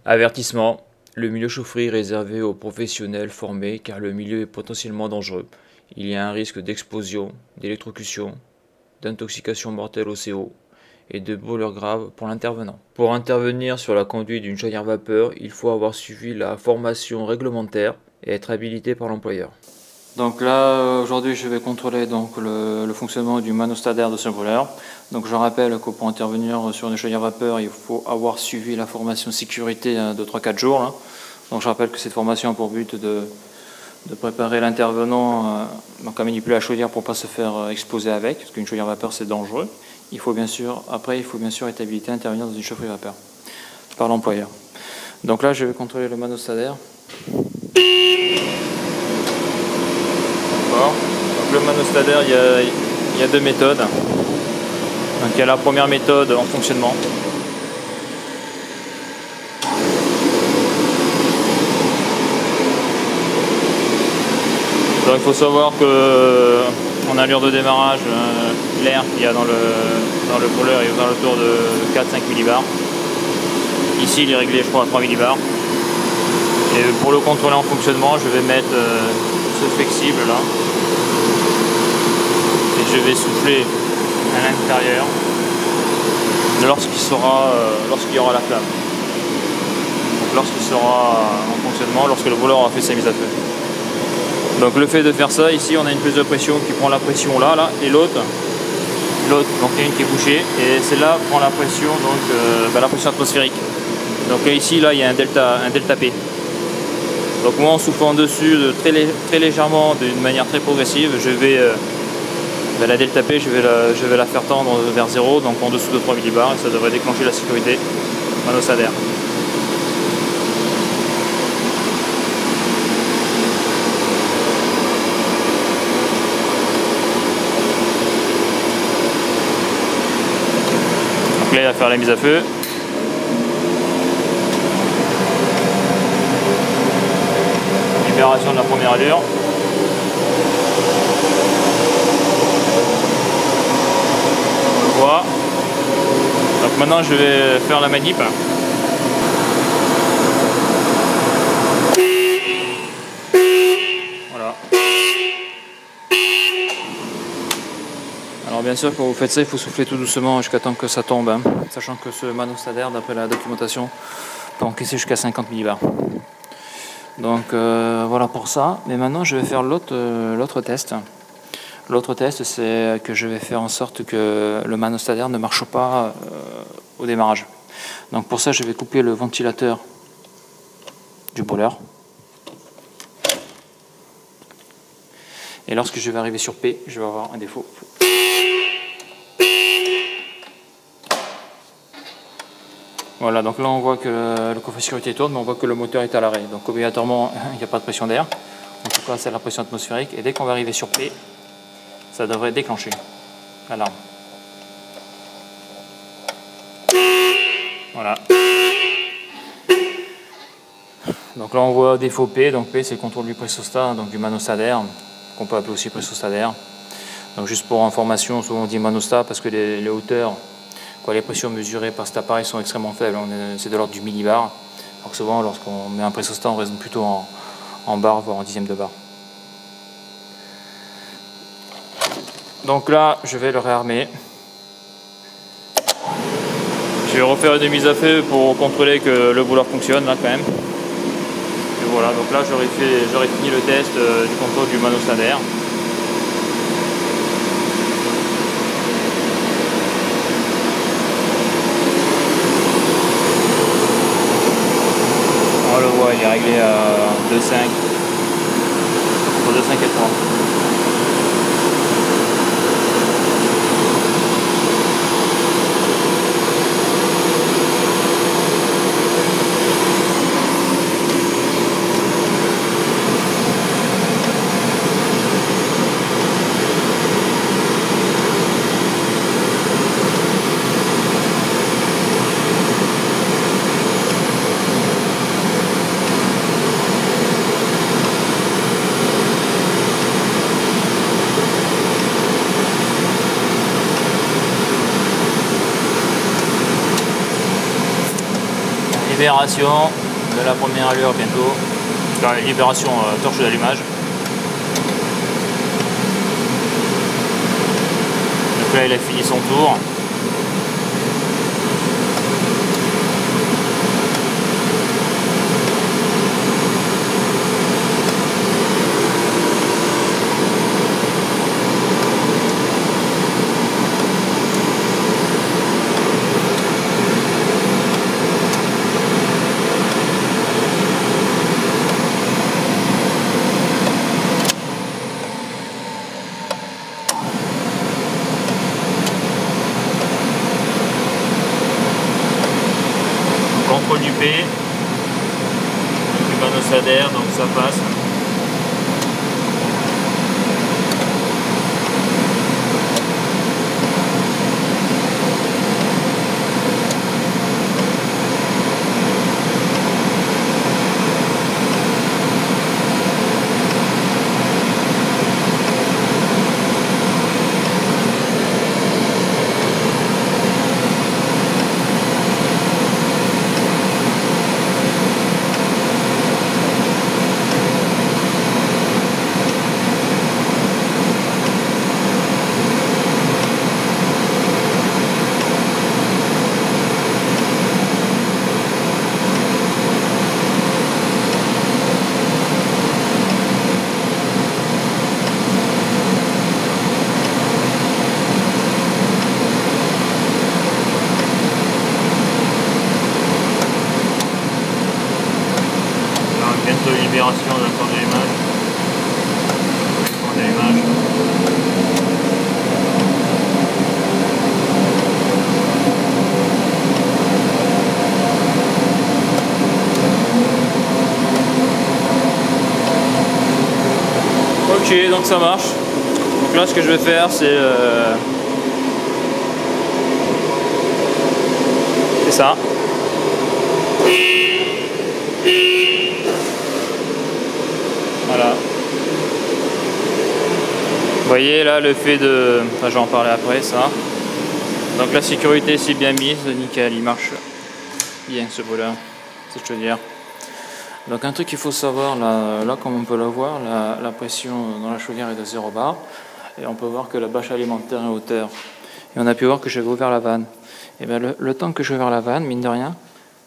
Avertissement, le milieu chaufferie est réservé aux professionnels formés car le milieu est potentiellement dangereux. Il y a un risque d'explosion, d'électrocution, d'intoxication mortelle au CO et de brûlures graves pour l'intervenant. Pour intervenir sur la conduite d'une chaudière vapeur, il faut avoir suivi la formation réglementaire et être habilité par l'employeur. Donc là, aujourd'hui, je vais contrôler donc le fonctionnement du manostadaire de ce brûleur. Donc je rappelle que pour intervenir sur une chaudière vapeur, il faut avoir suivi la formation sécurité de 3-4 jours. Là. Donc je rappelle que cette formation a pour but de préparer l'intervenant à manipuler la chaudière pour ne pas se faire exploser avec, parce qu'une chaudière vapeur c'est dangereux. Il faut bien sûr être habilité à intervenir dans une chaufferie vapeur par l'employeur. Donc là, je vais contrôler le manostadaire. Donc le manostadaire, il y a deux méthodes. Donc il y a la première méthode en fonctionnement. Donc il faut savoir que en allure de démarrage, l'air qu'il y a dans le brûleur est aux alentours de 4-5 millibars. Ici il est réglé je crois à 3 millibars. Et pour le contrôler en fonctionnement, je vais mettre ce flexible là. Et je vais souffler à l'intérieur lorsqu'il y aura la flamme. Donc lorsqu'il sera en fonctionnement, lorsque le brûleur aura fait sa mise à feu. Donc le fait de faire ça, ici on a une prise de pression qui prend la pression là et l'autre, donc il y a une qui est bouchée et celle-là prend la pression, donc la pression atmosphérique. Donc ici là il y a un delta P. Donc moi en soufflant dessus très légèrement, d'une manière très progressive, je vais la delta P, je vais la faire tendre vers 0, donc en dessous de 3 millibars, et ça devrait déclencher la sécurité manostadaire. Donc là il va faire la mise à feu. Libération de la première allure. Voilà. Donc maintenant je vais faire la manip. Voilà. Alors bien sûr quand vous faites ça, il faut souffler tout doucement jusqu'à temps que ça tombe, hein. Sachant que ce manostadaire, d'après la documentation, peut encaisser jusqu'à 50 millibars. Donc voilà pour ça. Mais maintenant je vais faire l'autre test. L'autre test, c'est que je vais faire en sorte que le manostadaire ne marche pas au démarrage. Donc pour ça, je vais couper le ventilateur du brûleur. Et lorsque je vais arriver sur P, je vais avoir un défaut. Voilà, donc là on voit que le coffre de sécurité tourne, mais on voit que le moteur est à l'arrêt. Donc obligatoirement, il n'y a pas de pression d'air. En tout cas, c'est la pression atmosphérique. Et dès qu'on va arriver sur P, ça devrait déclencher l'alarme. Voilà. Donc là on voit défaut P, donc P c'est le contrôle du pressostat, donc du manostadaire, qu'on peut appeler aussi pressostadaire. Donc juste pour information, souvent on dit manostat parce que les hauteurs, les pressions mesurées par cet appareil sont extrêmement faibles, c'est de l'ordre du millibar. Alors que souvent lorsqu'on met un pressostat on raisonne plutôt en bar, voire en dixième de bar. Donc là, je vais le réarmer. Je vais refaire une mise à feu pour contrôler que le brûleur fonctionne là quand même. Et voilà, donc là j'aurais fini le test du contrôle du manostadaire. On le voit, il est réglé à 2,5. Entre 2,5 et 3. Libération de la première allure bientôt. Enfin, libération torche d'allumage. Donc là il a fini son tour. Contrôle du P, du panneau s'adhère, donc ça passe. Bientôt libération d'un corps d'allumage. Ok, donc ça marche. Donc là ce que je vais faire c'est ça. Voilà. Vous voyez là le fait de... Enfin, je vais en parler après ça. Donc la sécurité c'est bien mise, nickel, il marche bien ce brûleur, c'est ce que je veux dire. Donc un truc qu'il faut savoir, là comme on peut le voir, la pression dans la chaudière est de 0 bar. Et on peut voir que la bâche alimentaire est en hauteur. Et on a pu voir que j'avais ouvert la vanne. Et bien le temps que j'ai ouvert la vanne, mine de rien,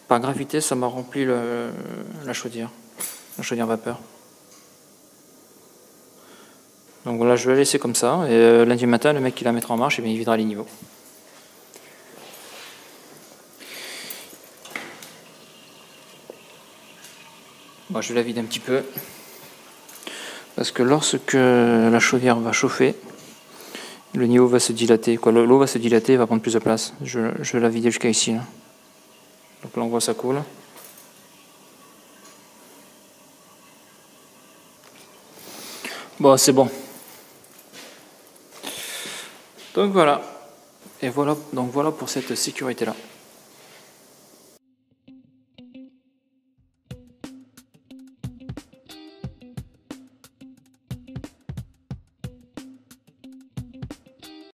par gravité ça m'a rempli la chaudière vapeur. Donc voilà, je vais la laisser comme ça, et lundi matin, le mec qui la mettra en marche, et bien, il videra les niveaux. Bon, je la vide un petit peu, parce que lorsque la chaudière va chauffer, le niveau va se dilater, l'eau va se dilater et va prendre plus de place. Je vais la vider jusqu'à ici. Là. Donc là, on voit ça coule. Bon, c'est bon. Donc voilà. Et voilà, donc voilà pour cette sécurité là.